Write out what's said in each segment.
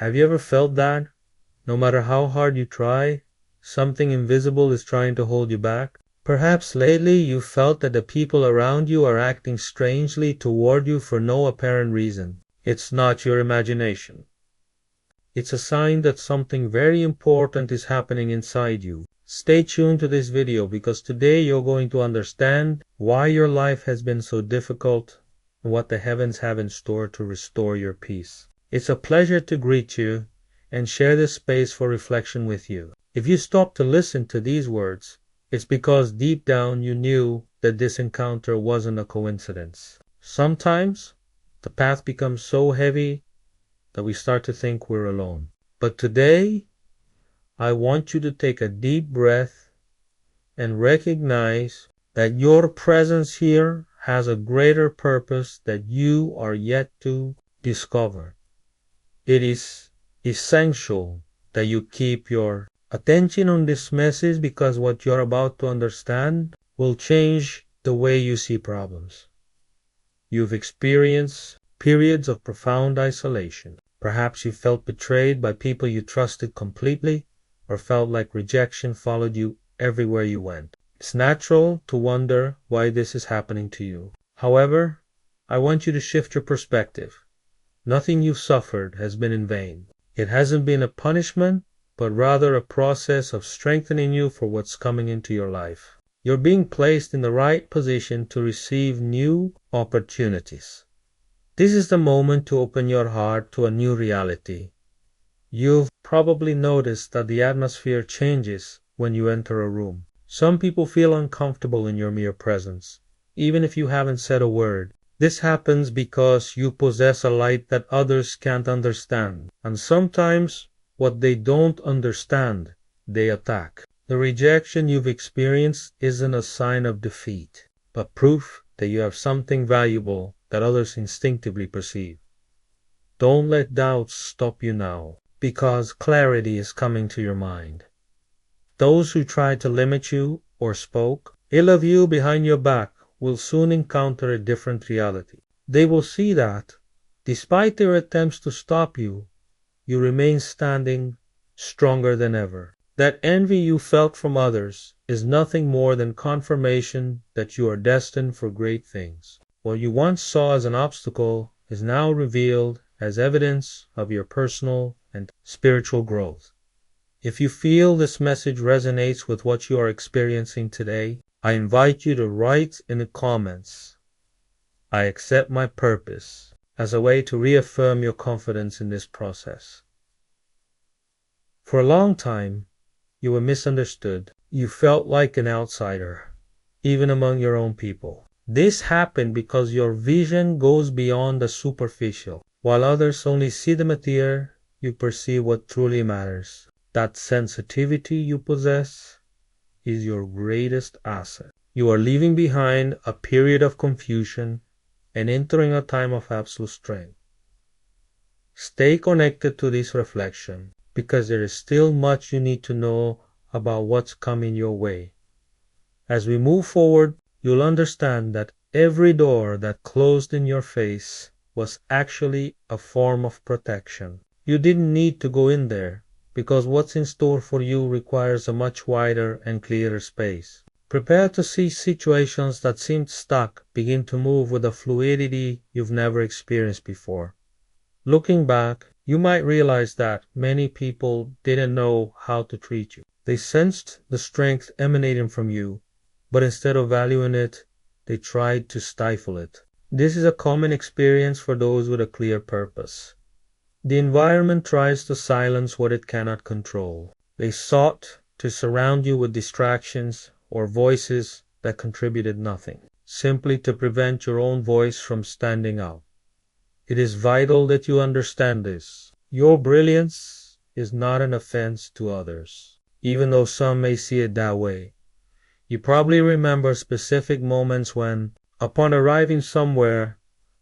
Have you ever felt that? No matter how hard you try, something invisible is trying to hold you back? Perhaps lately you felt that the people around you are acting strangely toward you for no apparent reason. It's not your imagination. It's a sign that something very important is happening inside you. Stay tuned to this video because today you're going to understand why your life has been so difficult and what the heavens have in store to restore your peace. It's a pleasure to greet you and share this space for reflection with you. If you stop to listen to these words, it's because deep down you knew that this encounter wasn't a coincidence. Sometimes the path becomes so heavy that we start to think we're alone. But today, I want you to take a deep breath and recognize that your presence here has a greater purpose that you are yet to discover. It is essential that you keep your attention on this message because what you're about to understand will change the way you see problems. You've experienced periods of profound isolation. Perhaps you felt betrayed by people you trusted completely or felt like rejection followed you everywhere you went. It's natural to wonder why this is happening to you. However, I want you to shift your perspective. Nothing you've suffered has been in vain. It hasn't been a punishment, but rather a process of strengthening you for what's coming into your life. You're being placed in the right position to receive new opportunities. This is the moment to open your heart to a new reality. You've probably noticed that the atmosphere changes when you enter a room. Some people feel uncomfortable in your mere presence, even if you haven't said a word. This happens because you possess a light that others can't understand, and sometimes what they don't understand, they attack. The rejection you've experienced isn't a sign of defeat, but proof that you have something valuable that others instinctively perceive. Don't let doubts stop you now, because clarity is coming to your mind. Those who tried to limit you or spoke ill of you behind your back will soon encounter a different reality. They will see that, despite their attempts to stop you, you remain standing stronger than ever. That envy you felt from others is nothing more than confirmation that you are destined for great things. What you once saw as an obstacle is now revealed as evidence of your personal and spiritual growth. If you feel this message resonates with what you are experiencing today, I invite you to write in the comments, "I accept my purpose," as a way to reaffirm your confidence in this process. For a long time, you were misunderstood. You felt like an outsider, even among your own people. This happened because your vision goes beyond the superficial. While others only see the material, you perceive what truly matters. That sensitivity you possess is your greatest asset. You are leaving behind a period of confusion and entering a time of absolute strength. Stay connected to this reflection because there is still much you need to know about what's coming your way. As we move forward, you'll understand that every door that closed in your face was actually a form of protection. You didn't need to go in there because what's in store for you requires a much wider and clearer space. Prepare to see situations that seemed stuck begin to move with a fluidity you've never experienced before. Looking back, you might realize that many people didn't know how to treat you. They sensed the strength emanating from you, but instead of valuing it, they tried to stifle it. This is a common experience for those with a clear purpose. The environment tries to silence what it cannot control. They sought to surround you with distractions or voices that contributed nothing, simply to prevent your own voice from standing out. It is vital that you understand this. Your brilliance is not an offense to others, even though some may see it that way. You probably remember specific moments when, upon arriving somewhere,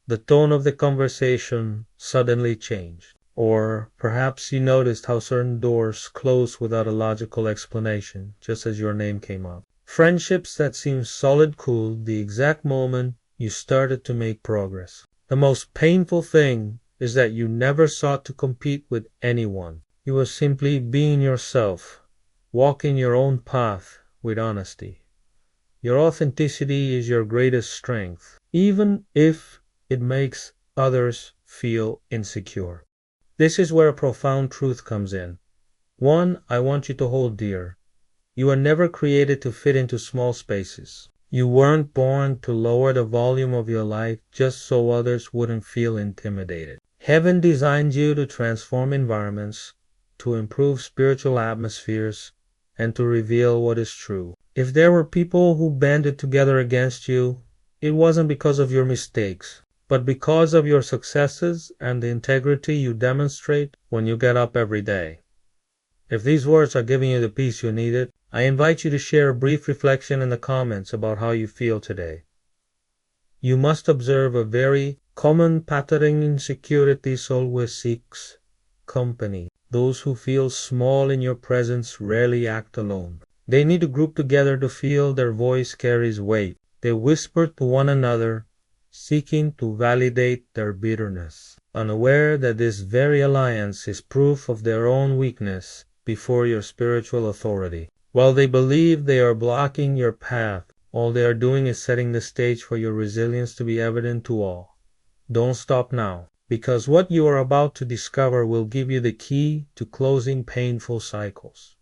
the tone of the conversation suddenly changed. Or perhaps you noticed how certain doors closed without a logical explanation, just as your name came up. Friendships that seemed solid cooled the exact moment you started to make progress. The most painful thing is that you never sought to compete with anyone. You were simply being yourself, walking your own path with honesty. Your authenticity is your greatest strength, even if it makes others feel insecure. This is where a profound truth comes in. One I want you to hold dear. You were never created to fit into small spaces. You weren't born to lower the volume of your life just so others wouldn't feel intimidated. Heaven designed you to transform environments, to improve spiritual atmospheres, and to reveal what is true. If there were people who banded together against you, it wasn't because of your mistakes, but because of your successes and the integrity you demonstrate when you get up every day. If these words are giving you the peace you needed, I invite you to share a brief reflection in the comments about how you feel today. You must observe a very common pattern in security always seeks company. Those who feel small in your presence rarely act alone. They need to group together to feel their voice carries weight. They whisper to one another, seeking to validate their bitterness, unaware that this very alliance is proof of their own weakness before your spiritual authority. While they believe they are blocking your path, all they are doing is setting the stage for your resilience to be evident to all. Don't stop now, because what you are about to discover will give you the key to closing painful cycles.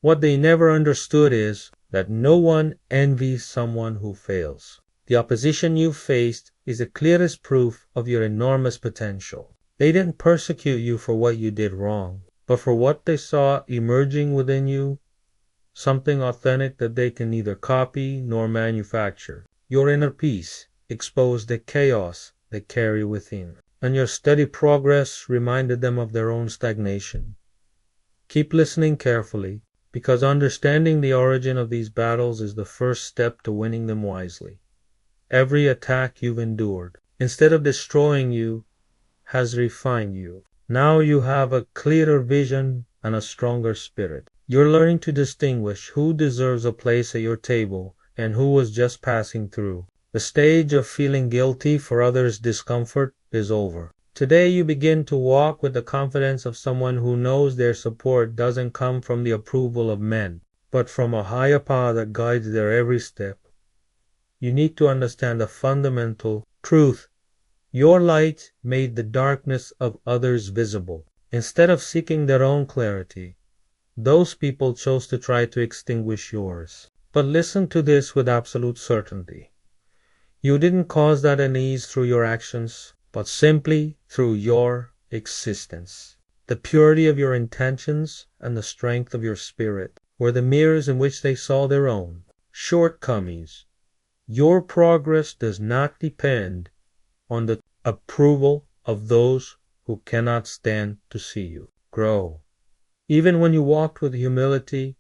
What they never understood is that no one envies someone who fails. The opposition you faced is the clearest proof of your enormous potential. They didn't persecute you for what you did wrong, but for what they saw emerging within you, something authentic that they can neither copy nor manufacture. Your inner peace exposed the chaos they carry within, and your steady progress reminded them of their own stagnation. Keep listening carefully, because understanding the origin of these battles is the first step to winning them wisely. Every attack you've endured, instead of destroying you, has refined you. Now you have a clearer vision and a stronger spirit. You're learning to distinguish who deserves a place at your table and who was just passing through. The stage of feeling guilty for others' discomfort is over. Today you begin to walk with the confidence of someone who knows their support doesn't come from the approval of men, but from a higher power that guides their every step. You need to understand a fundamental truth. Your light made the darkness of others visible. Instead of seeking their own clarity, those people chose to try to extinguish yours. But listen to this with absolute certainty. You didn't cause that unease through your actions, but simply through your existence. The purity of your intentions and the strength of your spirit were the mirrors in which they saw their own shortcomings. Your progress does not depend on the approval of those who cannot stand to see you grow. Even when you walked with humility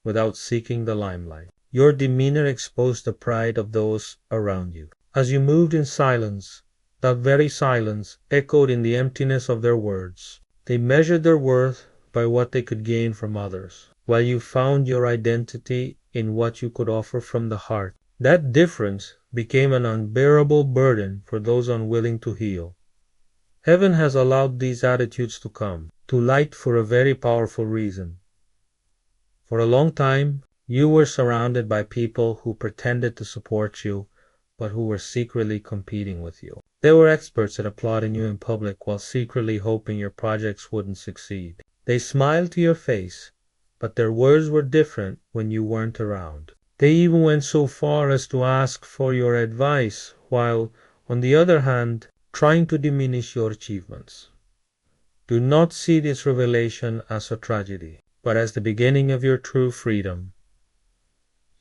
without seeking the limelight, your demeanor exposed the pride of those around you. As you moved in silence, that very silence echoed in the emptiness of their words. They measured their worth by what they could gain from others, while you found your identity in what you could offer from the heart. That difference became an unbearable burden for those unwilling to heal. Heaven has allowed these attitudes to come to light for a very powerful reason. For a long time, you were surrounded by people who pretended to support you, but who were secretly competing with you. They were experts at applauding you in public while secretly hoping your projects wouldn't succeed. They smiled to your face, but their words were different when you weren't around. They even went so far as to ask for your advice, while, on the other hand, trying to diminish your achievements. Do not see this revelation as a tragedy, but as the beginning of your true freedom.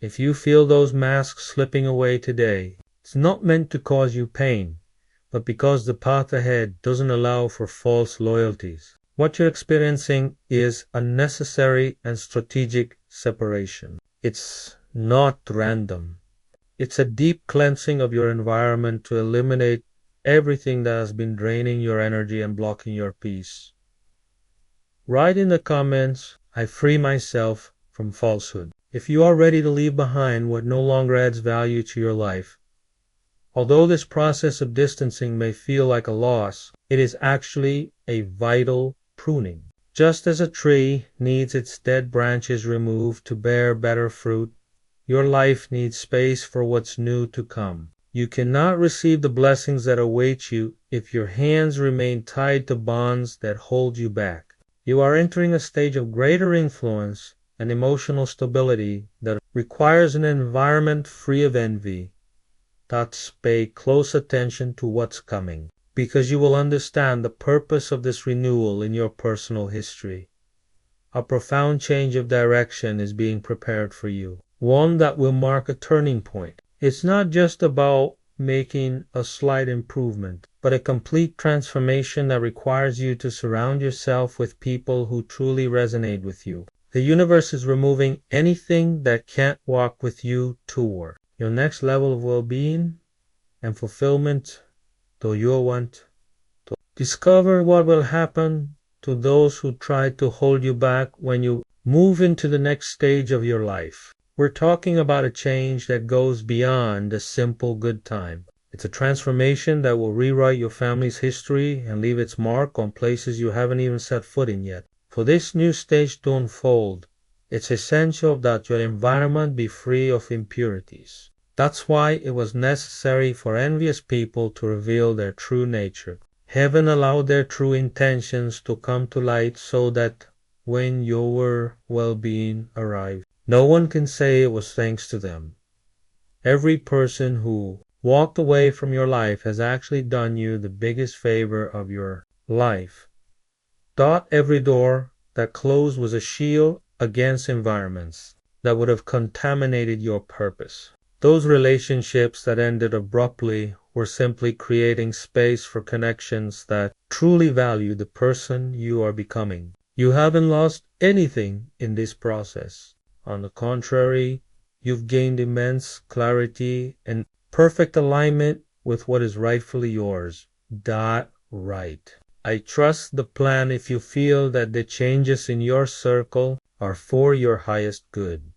If you feel those masks slipping away today, it's not meant to cause you pain, but because the path ahead doesn't allow for false loyalties. What you're experiencing is a necessary and strategic separation. It's not random. It's a deep cleansing of your environment to eliminate everything that has been draining your energy and blocking your peace. Write in the comments, I free myself from falsehood. If you are ready to leave behind what no longer adds value to your life, Although this process of distancing may feel like a loss, it is actually a vital pruning. Just as a tree needs its dead branches removed to bear better fruit, your life needs space for what's new to come. You cannot receive the blessings that await you if your hands remain tied to bonds that hold you back. You are entering a stage of greater influence and emotional stability that requires an environment free of envy. Thus, pay close attention to what's coming, because you will understand the purpose of this renewal in your personal history. A profound change of direction is being prepared for you, one that will mark a turning point. It's not just about making a slight improvement, but a complete transformation that requires you to surround yourself with people who truly resonate with you. The universe is removing anything that can't walk with you toward your next level of well-being and fulfillment. Do you want to discover what will happen to those who try to hold you back when you move into the next stage of your life? We're talking about a change that goes beyond a simple good time. It's a transformation that will rewrite your family's history and leave its mark on places you haven't even set foot in yet. For this new stage to unfold, it's essential that your environment be free of impurities. That's why it was necessary for envious people to reveal their true nature. Heaven allowed their true intentions to come to light so that when your well-being arrived, no one can say it was thanks to them. Every person who walked away from your life has actually done you the biggest favor of your life. Every door that closed was a shield against environments that would have contaminated your purpose. Those relationships that ended abruptly were simply creating space for connections that truly value the person you are becoming. You haven't lost anything in this process. On the contrary, you've gained immense clarity and perfect alignment with what is rightfully yours. Right. I trust the plan if you feel that the changes in your circle are for your highest good.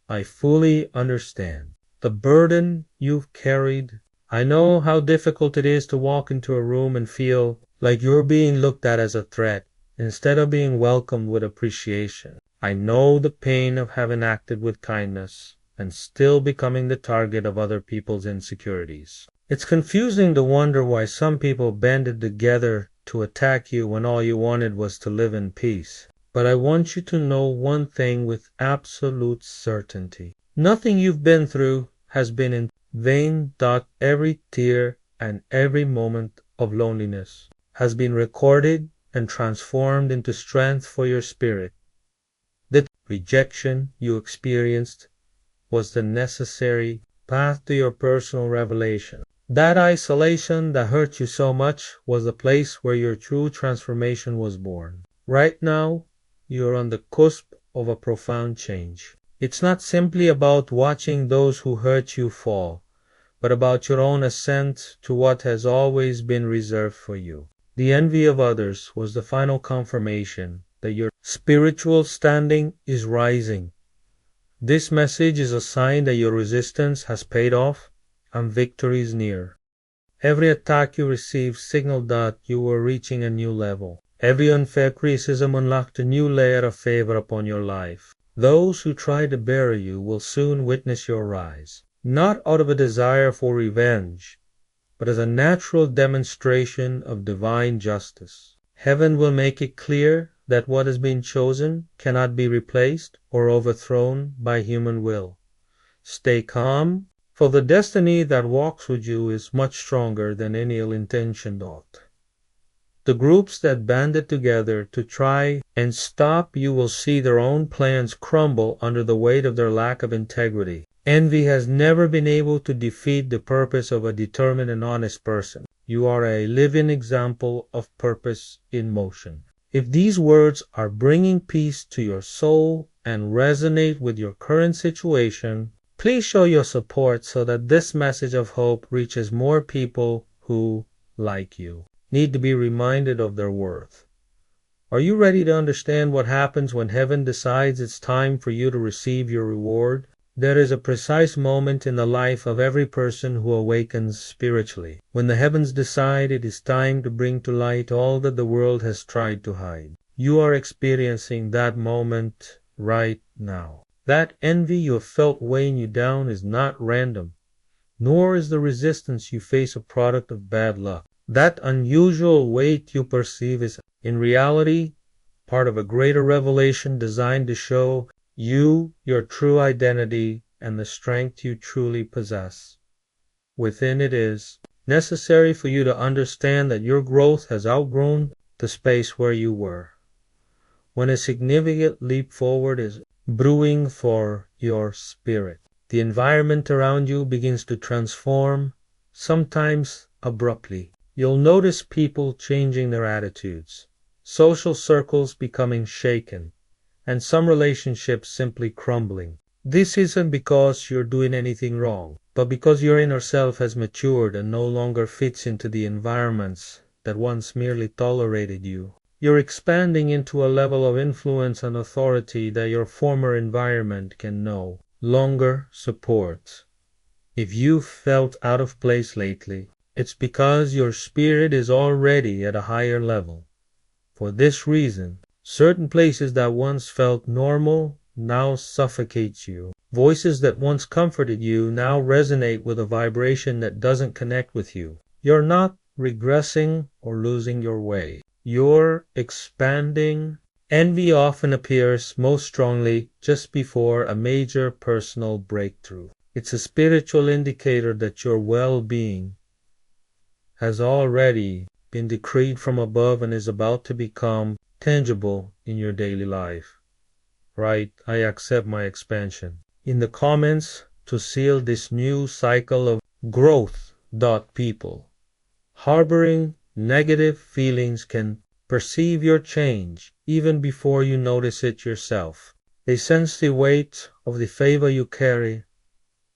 I fully understand the burden you've carried. I know how difficult it is to walk into a room and feel like you're being looked at as a threat instead of being welcomed with appreciation. I know the pain of having acted with kindness and still becoming the target of other people's insecurities. It's confusing to wonder why some people banded together to attack you when all you wanted was to live in peace. But I want you to know one thing with absolute certainty. Nothing you've been through has been in vain. Every tear and every moment of loneliness has been recorded and transformed into strength for your spirit. The rejection you experienced was the necessary path to your personal revelation. That isolation that hurt you so much was the place where your true transformation was born. Right now, you're on the cusp of a profound change. It's not simply about watching those who hurt you fall, but about your own ascent to what has always been reserved for you. The envy of others was the final confirmation that your spiritual standing is rising. This message is a sign that your resistance has paid off and victory is near. Every attack you received signaled that you were reaching a new level. Every unfair criticism unlocked a new layer of favor upon your life. Those who try to bury you will soon witness your rise, not out of a desire for revenge, but as a natural demonstration of divine justice. Heaven will make it clear that what has been chosen cannot be replaced or overthrown by human will. Stay calm, for the destiny that walks with you is much stronger than any ill-intentioned thought. The groups that banded together to try and stop you will see their own plans crumble under the weight of their lack of integrity. Envy has never been able to defeat the purpose of a determined and honest person. You are a living example of purpose in motion. If these words are bringing peace to your soul and resonate with your current situation, please show your support so that this message of hope reaches more people who, like you, need to be reminded of their worth. Are you ready to understand what happens when heaven decides it's time for you to receive your reward? There is a precise moment in the life of every person who awakens spiritually, when the heavens decide it is time to bring to light all that the world has tried to hide. You are experiencing that moment right now. That envy you have felt weighing you down is not random, nor is the resistance you face a product of bad luck. That unusual weight you perceive is, in reality, part of a greater revelation designed to show you your true identity and the strength you truly possess. Within it is necessary for you to understand that your growth has outgrown the space where you were, when a significant leap forward is brewing for your spirit. The environment around you begins to transform, sometimes abruptly. You'll notice people changing their attitudes, social circles becoming shaken, and some relationships simply crumbling. This isn't because you're doing anything wrong, but because your inner self has matured and no longer fits into the environments that once merely tolerated you. You're expanding into a level of influence and authority that your former environment can no longer support. If you've felt out of place lately, it's because your spirit is already at a higher level. For this reason, certain places that once felt normal now suffocate you. Voices that once comforted you now resonate with a vibration that doesn't connect with you. You're not regressing or losing your way. You're expanding. Envy often appears most strongly just before a major personal breakthrough. It's a spiritual indicator that your well-being has already been decreed from above and is about to become tangible in your daily life. Right, I accept my expansion. In the comments, to seal this new cycle of growth, people harboring negative feelings can perceive your change even before you notice it yourself. They sense the weight of the favor you carry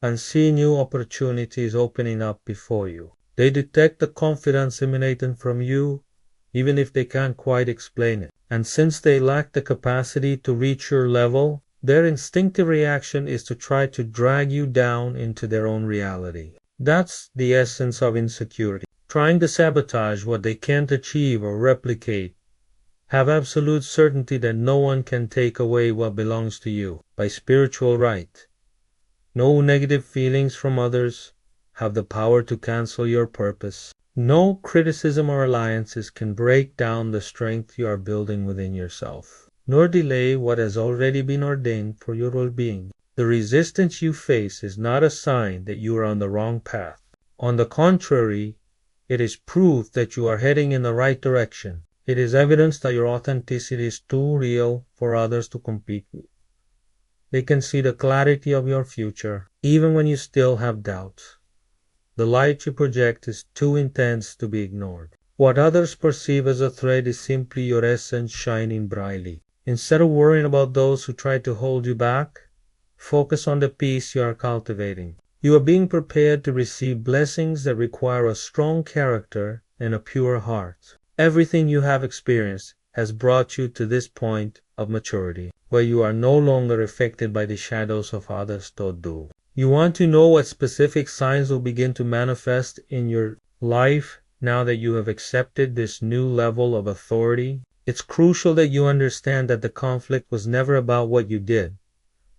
and see new opportunities opening up before you. They detect the confidence emanating from you, even if they can't quite explain it. And since they lack the capacity to reach your level, their instinctive reaction is to try to drag you down into their own reality. That's the essence of insecurity. Trying to sabotage what they can't achieve or replicate. Have absolute certainty that no one can take away what belongs to you by spiritual right. No negative feelings from others have the power to cancel your purpose. No criticism or alliances can break down the strength you are building within yourself, nor delay what has already been ordained for your well-being. The resistance you face is not a sign that you are on the wrong path. On the contrary, it is proof that you are heading in the right direction. It is evidence that your authenticity is too real for others to compete with. They can see the clarity of your future, even when you still have doubts. The light you project is too intense to be ignored. What others perceive as a threat is simply your essence shining brightly. Instead of worrying about those who try to hold you back, focus on the peace you are cultivating. You are being prepared to receive blessings that require a strong character and a pure heart. Everything you have experienced has brought you to this point of maturity, where you are no longer affected by the shadows of others' doom. You want to know what specific signs will begin to manifest in your life now that you have accepted this new level of authority? It's crucial that you understand that the conflict was never about what you did,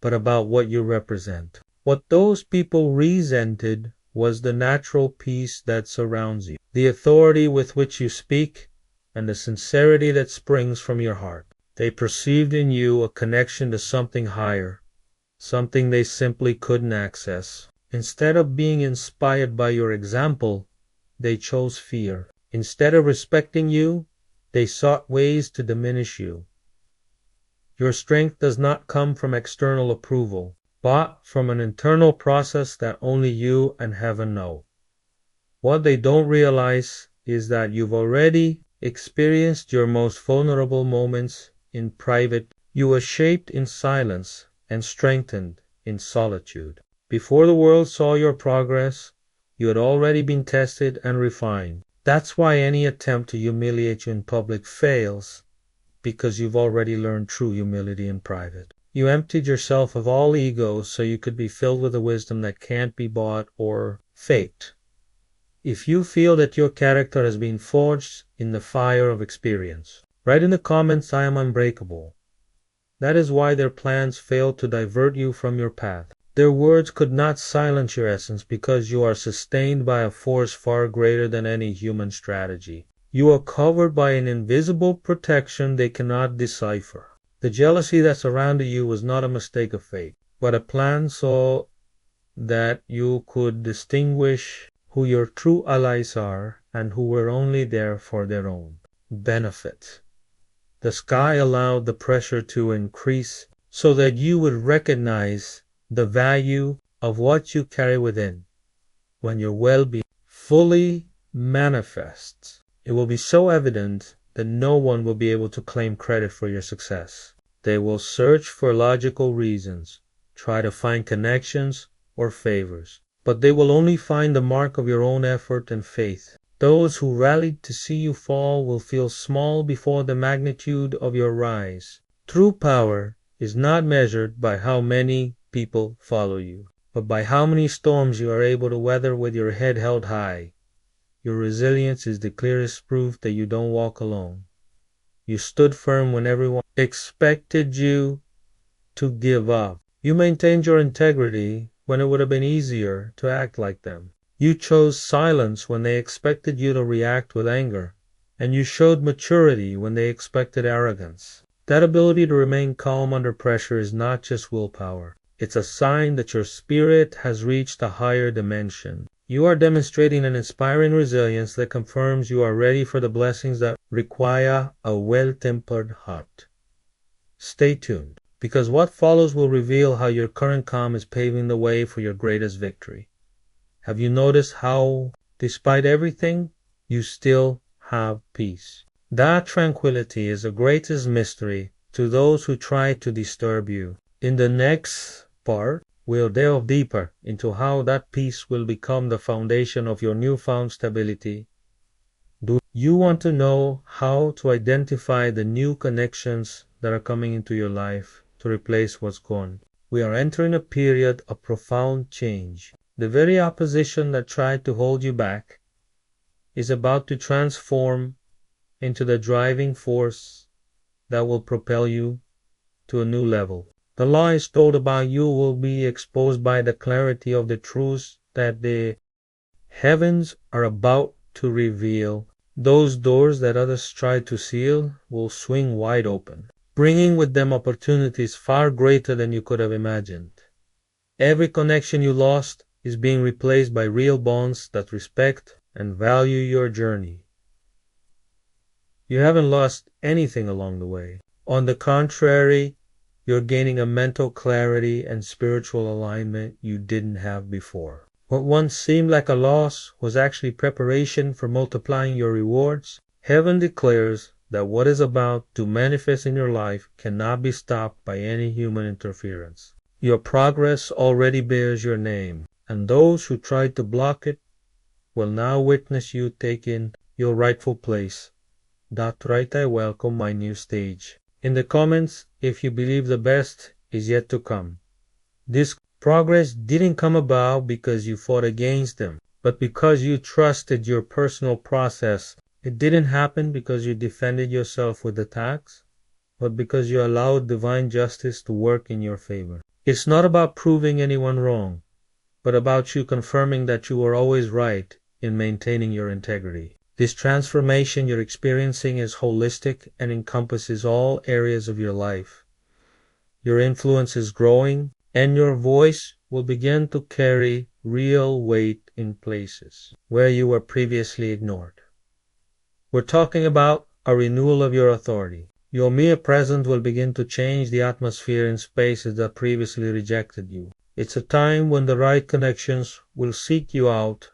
but about what you represent. What those people resented was the natural peace that surrounds you, the authority with which you speak, and the sincerity that springs from your heart. They perceived in you a connection to something higher, something they simply couldn't access. Instead of being inspired by your example, they chose fear. Instead of respecting you, they sought ways to diminish you. Your strength does not come from external approval, but from an internal process that only you and heaven know. What they don't realize is that you've already experienced your most vulnerable moments in private. You were shaped in silence and strengthened in solitude. Before the world saw your progress, you had already been tested and refined. That's why any attempt to humiliate you in public fails, because you've already learned true humility in private. You emptied yourself of all ego so you could be filled with a wisdom that can't be bought or faked. If you feel that your character has been forged in the fire of experience, write in the comments, "I am unbreakable." That is why their plans failed to divert you from your path. Their words could not silence your essence because you are sustained by a force far greater than any human strategy. You are covered by an invisible protection they cannot decipher. The jealousy that surrounded you was not a mistake of fate, but a plan so that you could distinguish who your true allies are and who were only there for their own benefit. The sky allowed the pressure to increase so that you would recognize the value of what you carry within. When your well-being fully manifests, it will be so evident that no one will be able to claim credit for your success. They will search for logical reasons, try to find connections or favors, but they will only find the mark of your own effort and faith. Those who rallied to see you fall will feel small before the magnitude of your rise. True power is not measured by how many people follow you, but by how many storms you are able to weather with your head held high. Your resilience is the clearest proof that you don't walk alone. You stood firm when everyone expected you to give up. You maintained your integrity when it would have been easier to act like them. You chose silence when they expected you to react with anger, and you showed maturity when they expected arrogance. That ability to remain calm under pressure is not just willpower. It's a sign that your spirit has reached a higher dimension. You are demonstrating an inspiring resilience that confirms you are ready for the blessings that require a well-tempered heart. Stay tuned, because what follows will reveal how your current calm is paving the way for your greatest victory. Have you noticed how, despite everything, you still have peace? That tranquility is the greatest mystery to those who try to disturb you. In the next part, we'll delve deeper into how that peace will become the foundation of your newfound stability. Do you want to know how to identify the new connections that are coming into your life to replace what's gone? We are entering a period of profound change. The very opposition that tried to hold you back is about to transform into the driving force that will propel you to a new level. The lies told about you will be exposed by the clarity of the truths that the heavens are about to reveal. Those doors that others tried to seal will swing wide open, bringing with them opportunities far greater than you could have imagined. Every connection you lost is being replaced by real bonds that respect and value your journey. You haven't lost anything along the way. On the contrary, you're gaining a mental clarity and spiritual alignment you didn't have before. What once seemed like a loss was actually preparation for multiplying your rewards. Heaven declares that what is about to manifest in your life cannot be stopped by any human interference. Your progress already bears your name, and those who tried to block it will now witness you taking your rightful place. That right, I welcome my new stage. In the comments, if you believe the best is yet to come. This progress didn't come about because you fought against them, but because you trusted your personal process. It didn't happen because you defended yourself with attacks, but because you allowed divine justice to work in your favor. It's not about proving anyone wrong, but about you confirming that you were always right in maintaining your integrity. This transformation you're experiencing is holistic and encompasses all areas of your life. Your influence is growing, and your voice will begin to carry real weight in places where you were previously ignored. We're talking about a renewal of your authority. Your mere presence will begin to change the atmosphere in spaces that previously rejected you. It's a time when the right connections will seek you out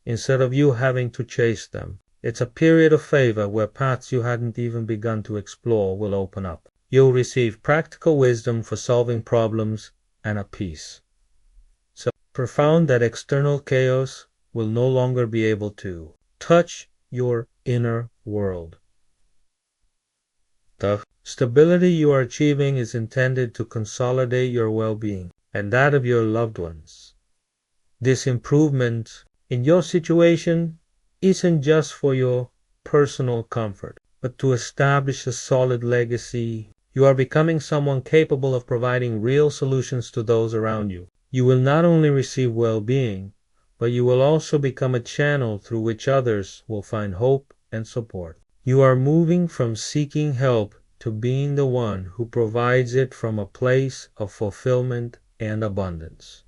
instead of you having to chase them. It's a period of favor where paths you hadn't even begun to explore will open up. You'll receive practical wisdom for solving problems and a peace so profound that external chaos will no longer be able to touch your inner world. The Stability you are achieving is intended to consolidate your well-being and that of your loved ones. This improvement in your situation isn't just for your personal comfort, but to establish a solid legacy. You are becoming someone capable of providing real solutions to those around you. You will not only receive well-being, but you will also become a channel through which others will find hope and support. You are moving from seeking help to being the one who provides it from a place of fulfillment and abundance.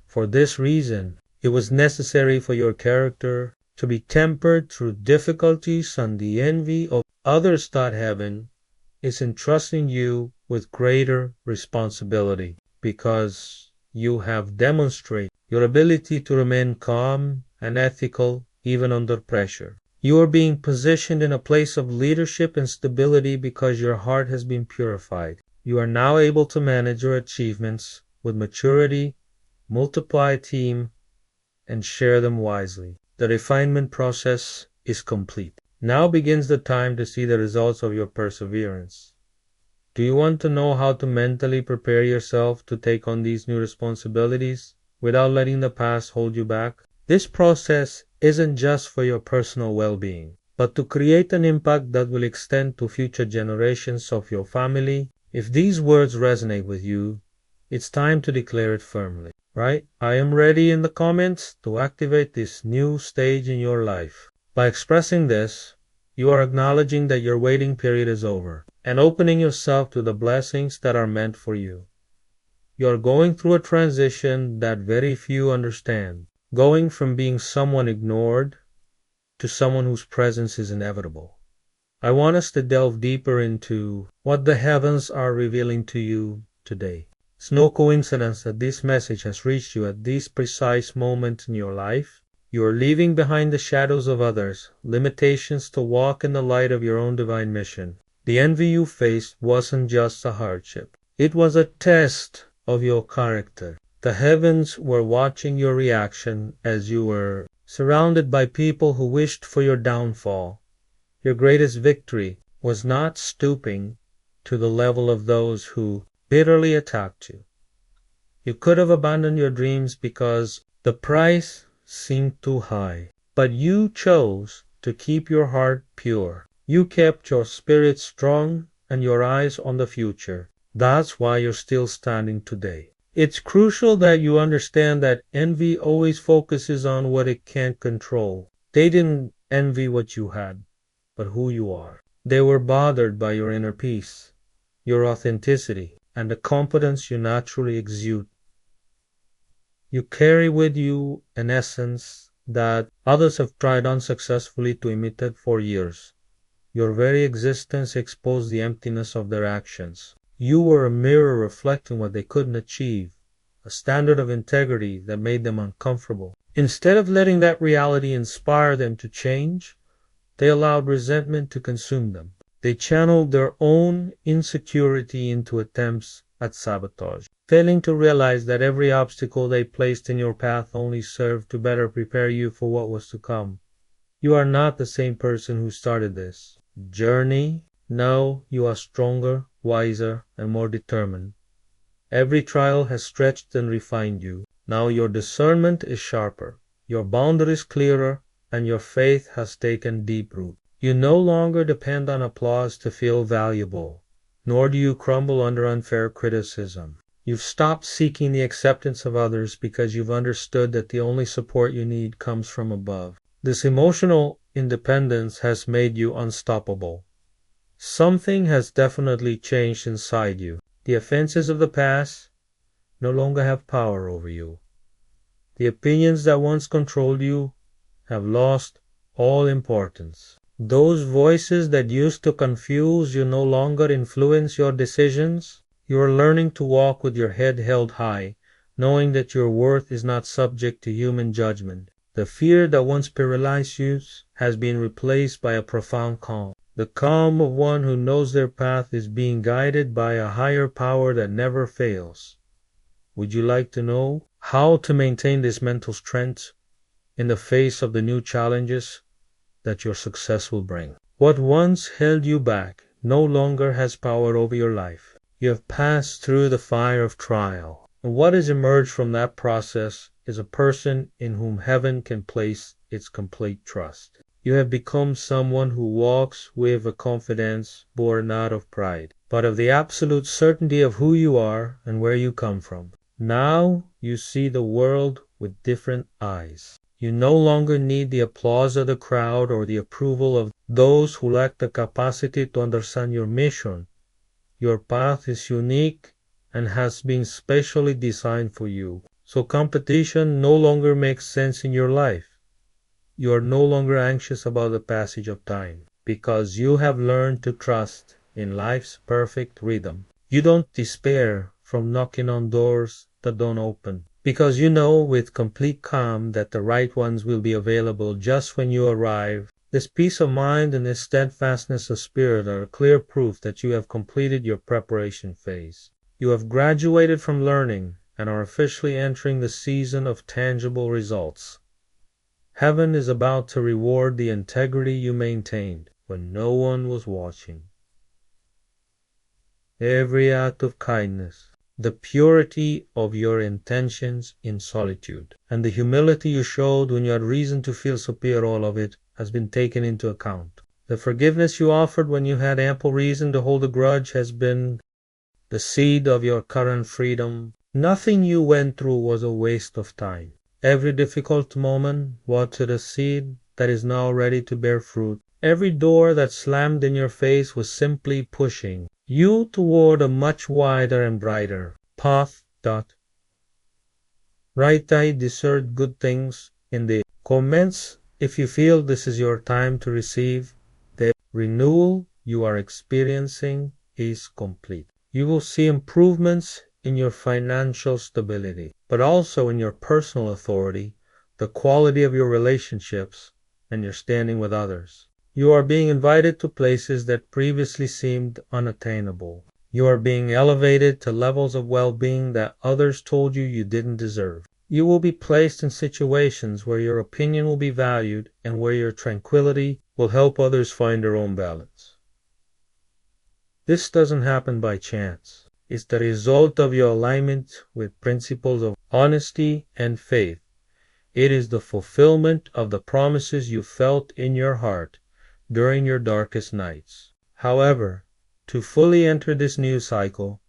For this reason, it was necessary for your character to be tempered through difficulties and the envy of others that heaven is entrusting you with greater responsibility because you have demonstrated your ability to remain calm and ethical even under pressure. You are being positioned in a place of leadership and stability because your heart has been purified. You are now able to manage your achievements with maturity, multiply a team, and share them wisely. The refinement process is complete. Now begins the time to see the results of your perseverance. Do you want to know how to mentally prepare yourself to take on these new responsibilities without letting the past hold you back? This process isn't just for your personal well-being, but to create an impact that will extend to future generations of your family. If these words resonate with you, it's time to declare it firmly, right? I am ready in the comments to activate this new stage in your life. By expressing this, you are acknowledging that your waiting period is over and opening yourself to the blessings that are meant for you. You are going through a transition that very few understand, going from being someone ignored to someone whose presence is inevitable. I want us to delve deeper into what the heavens are revealing to you today. It's no coincidence that this message has reached you at this precise moment in your life. You are leaving behind the shadows of others, limitations to walk in the light of your own divine mission. The envy you faced wasn't just a hardship. It was a test of your character. The heavens were watching your reaction as you were surrounded by people who wished for your downfall. Your greatest victory was not stooping to the level of those who bitterly attacked you. You could have abandoned your dreams because the price seemed too high, but you chose to keep your heart pure. You kept your spirit strong and your eyes on the future. That's why you're still standing today. It's crucial that you understand that envy always focuses on what it can't control. They didn't envy what you had, but who you are. They were bothered by your inner peace, your authenticity, and the confidence you naturally exude. You carry with you an essence that others have tried unsuccessfully to imitate for years. Your very existence exposed the emptiness of their actions. You were a mirror reflecting what they couldn't achieve, a standard of integrity that made them uncomfortable. Instead of letting that reality inspire them to change, they allowed resentment to consume them. They channeled their own insecurity into attempts at sabotage, failing to realize that every obstacle they placed in your path only served to better prepare you for what was to come. You are not the same person who started this journey. Now you are stronger, wiser, and more determined. Every trial has stretched and refined you. Now your discernment is sharper, your boundaries clearer, and your faith has taken deep root. You no longer depend on applause to feel valuable, nor do you crumble under unfair criticism. You've stopped seeking the acceptance of others because you've understood that the only support you need comes from above. This emotional independence has made you unstoppable. Something has definitely changed inside you. The offenses of the past no longer have power over you. The opinions that once controlled you have lost all importance. Those voices that used to confuse you no longer influence your decisions. You are learning to walk with your head held high, knowing that your worth is not subject to human judgment. The fear that once paralyzed you has been replaced by a profound calm. The calm of one who knows their path is being guided by a higher power that never fails. Would you like to know how to maintain this mental strength in the face of the new challenges that your success will bring? What once held you back no longer has power over your life. You have passed through the fire of trial. And what has emerged from that process is a person in whom heaven can place its complete trust. You have become someone who walks with a confidence born not of pride, but of the absolute certainty of who you are and where you come from. Now you see the world with different eyes. You no longer need the applause of the crowd or the approval of those who lack the capacity to understand your mission. Your path is unique and has been specially designed for you. So competition no longer makes sense in your life. You are no longer anxious about the passage of time because you have learned to trust in life's perfect rhythm. You don't despair from knocking on doors that don't open because you know with complete calm that the right ones will be available just when you arrive. This peace of mind and this steadfastness of spirit are a clear proof that you have completed your preparation phase. You have graduated from learning and are officially entering the season of tangible results. Heaven is about to reward the integrity you maintained when no one was watching. Every act of kindness, the purity of your intentions in solitude, and the humility you showed when you had reason to feel superior, all of it has been taken into account. The forgiveness you offered when you had ample reason to hold a grudge has been the seed of your current freedom. Nothing you went through was a waste of time. Every difficult moment watered a seed that is now ready to bear fruit. Every door that slammed in your face was simply pushing you toward a much wider and brighter path. Write I discern good things in the comments if you feel this is your time to receive. The renewal you are experiencing is complete. You will see improvements in your financial stability, but also in your personal authority, the quality of your relationships, and your standing with others. You are being invited to places that previously seemed unattainable. You are being elevated to levels of well-being that others told you you didn't deserve. You will be placed in situations where your opinion will be valued and where your tranquility will help others find their own balance. This doesn't happen by chance. It's the result of your alignment with principles of honesty and faith. It is the fulfillment of the promises you felt in your heart during your darkest nights. However, to fully enter this new cycle,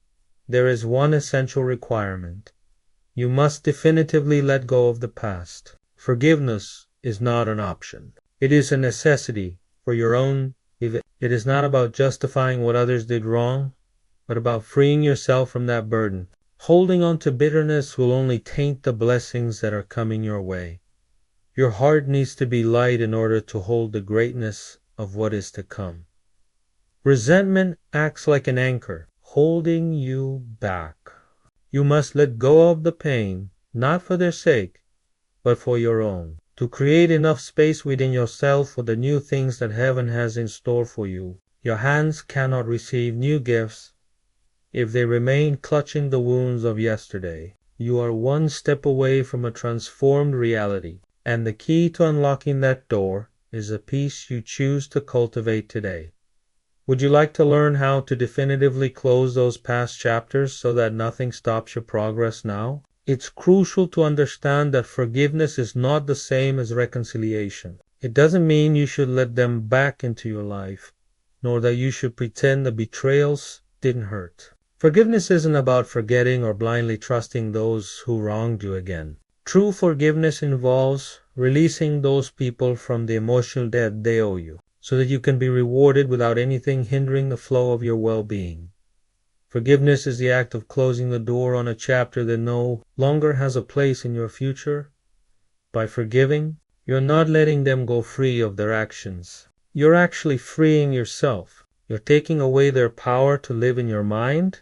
there is one essential requirement. You must definitively let go of the past. Forgiveness is not an option. It is a necessity for your own. It is not about justifying what others did wrong, but about freeing yourself from that burden. Holding on to bitterness will only taint the blessings that are coming your way. Your heart needs to be light in order to hold the greatness of what is to come. Resentment acts like an anchor, holding you back. You must let go of the pain, not for their sake, but for your own, to create enough space within yourself for the new things that heaven has in store for you. Your hands cannot receive new gifts if they remain clutching the wounds of yesterday. You are one step away from a transformed reality, and the key to unlocking that door is a peace you choose to cultivate today. Would you like to learn how to definitively close those past chapters so that nothing stops your progress now? It's crucial to understand that forgiveness is not the same as reconciliation. It doesn't mean you should let them back into your life, nor that you should pretend the betrayals didn't hurt. Forgiveness isn't about forgetting or blindly trusting those who wronged you again. True forgiveness involves releasing those people from the emotional debt they owe you, so that you can be rewarded without anything hindering the flow of your well-being. Forgiveness is the act of closing the door on a chapter that no longer has a place in your future. By forgiving, you're not letting them go free of their actions. You're actually freeing yourself. You're taking away their power to live in your mind,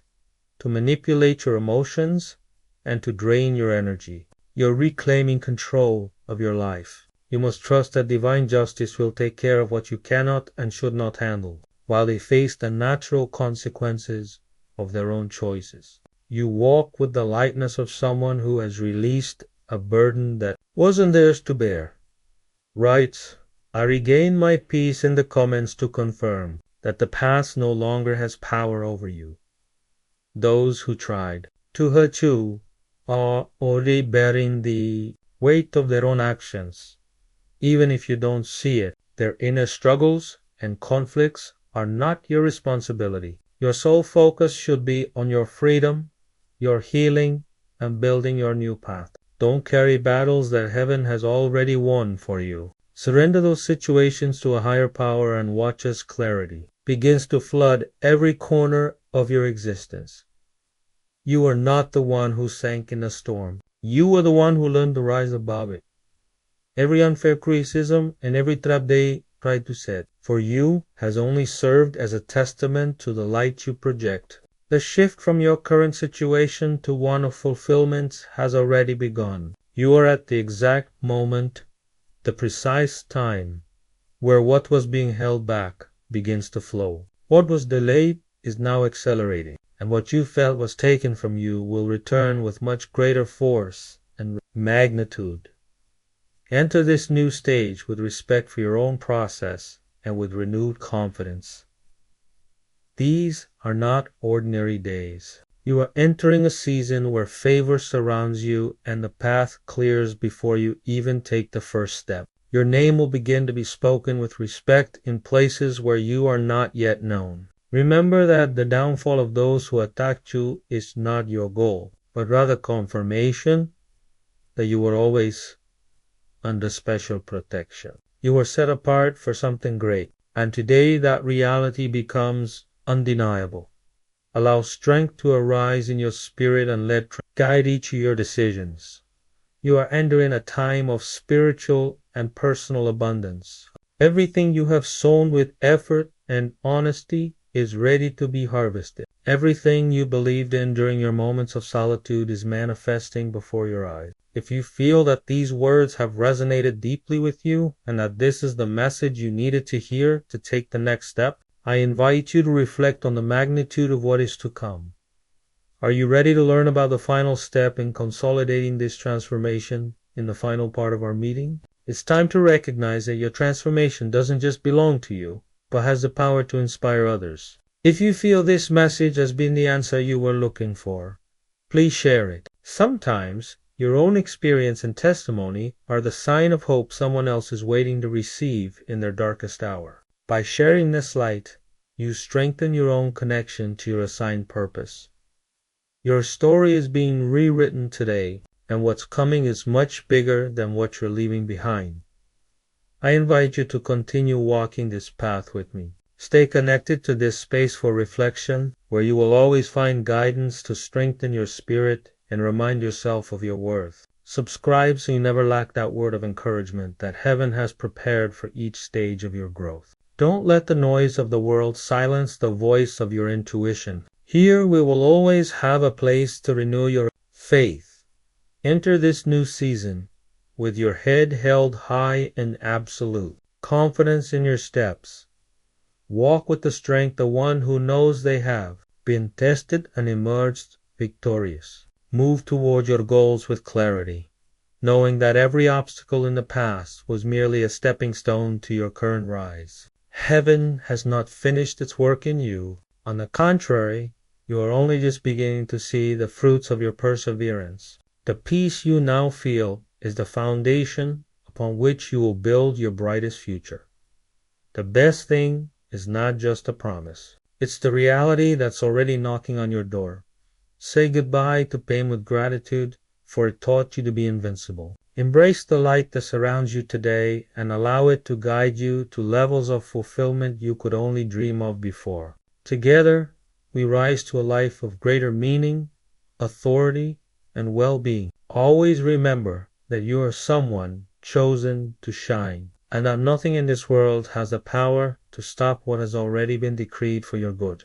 to manipulate your emotions, and to drain your energy. You're reclaiming control of your life. You must trust that divine justice will take care of what you cannot and should not handle, while they face the natural consequences of their own choices. You walk with the lightness of someone who has released a burden that wasn't theirs to bear. Write, I regain my peace in the comments to confirm. that the past no longer has power over you. Those who tried to hurt you are already bearing the weight of their own actions. Even if you don't see it, their inner struggles and conflicts are not your responsibility. Your sole focus should be on your freedom, your healing, and building your new path. Don't carry battles that heaven has already won for you. Surrender those situations to a higher power and watch as clarity begins to flood every corner of your existence. You are not the one who sank in a storm. You are the one who learned to rise above it. Every unfair criticism and every trap they tried to set for you has only served as a testament to the light you project. The shift from your current situation to one of fulfillment has already begun. You are at the exact moment, the precise time, where what was being held back begins to flow. What was delayed is now accelerating, and what you felt was taken from you will return with much greater force and magnitude. Enter this new stage with respect for your own process and with renewed confidence. These are not ordinary days. You are entering a season where favor surrounds you and the path clears before you even take the first step. Your name will begin to be spoken with respect in places where you are not yet known. Remember that the downfall of those who attacked you is not your goal, but rather confirmation that you were always under special protection. You were set apart for something great, and today that reality becomes undeniable. Allow strength to arise in your spirit and let guide each of your decisions. You are entering a time of spiritual and personal abundance. Everything you have sown with effort and honesty is ready to be harvested. Everything you believed in during your moments of solitude is manifesting before your eyes. If you feel that these words have resonated deeply with you and that this is the message you needed to hear to take the next step, I invite you to reflect on the magnitude of what is to come. Are you ready to learn about the final step in consolidating this transformation in the final part of our meeting? It's time to recognize that your transformation doesn't just belong to you, but has the power to inspire others. If you feel this message has been the answer you were looking for, please share it. Sometimes your own experience and testimony are the sign of hope someone else is waiting to receive in their darkest hour. By sharing this light, you strengthen your own connection to your assigned purpose. Your story is being rewritten today, and what's coming is much bigger than what you're leaving behind. I invite you to continue walking this path with me. Stay connected to this space for reflection, where you will always find guidance to strengthen your spirit and remind yourself of your worth. Subscribe so you never lack that word of encouragement that heaven has prepared for each stage of your growth. Don't let the noise of the world silence the voice of your intuition. Here we will always have a place to renew your faith. Enter this new season with your head held high and absolute, confidence in your steps. Walk with the strength of one who knows they have been tested and emerged victorious. Move toward your goals with clarity, knowing that every obstacle in the past was merely a stepping stone to your current rise. Heaven has not finished its work in you. On the contrary, you are only just beginning to see the fruits of your perseverance. The peace you now feel is the foundation upon which you will build your brightest future. The best thing is not just a promise. It's the reality that's already knocking on your door. Say goodbye to pain with gratitude, for it taught you to be invincible. Embrace the light that surrounds you today and allow it to guide you to levels of fulfillment you could only dream of before. Together, we rise to a life of greater meaning, authority, and well-being. Always remember that you are someone chosen to shine, and that nothing in this world has the power to stop what has already been decreed for your good.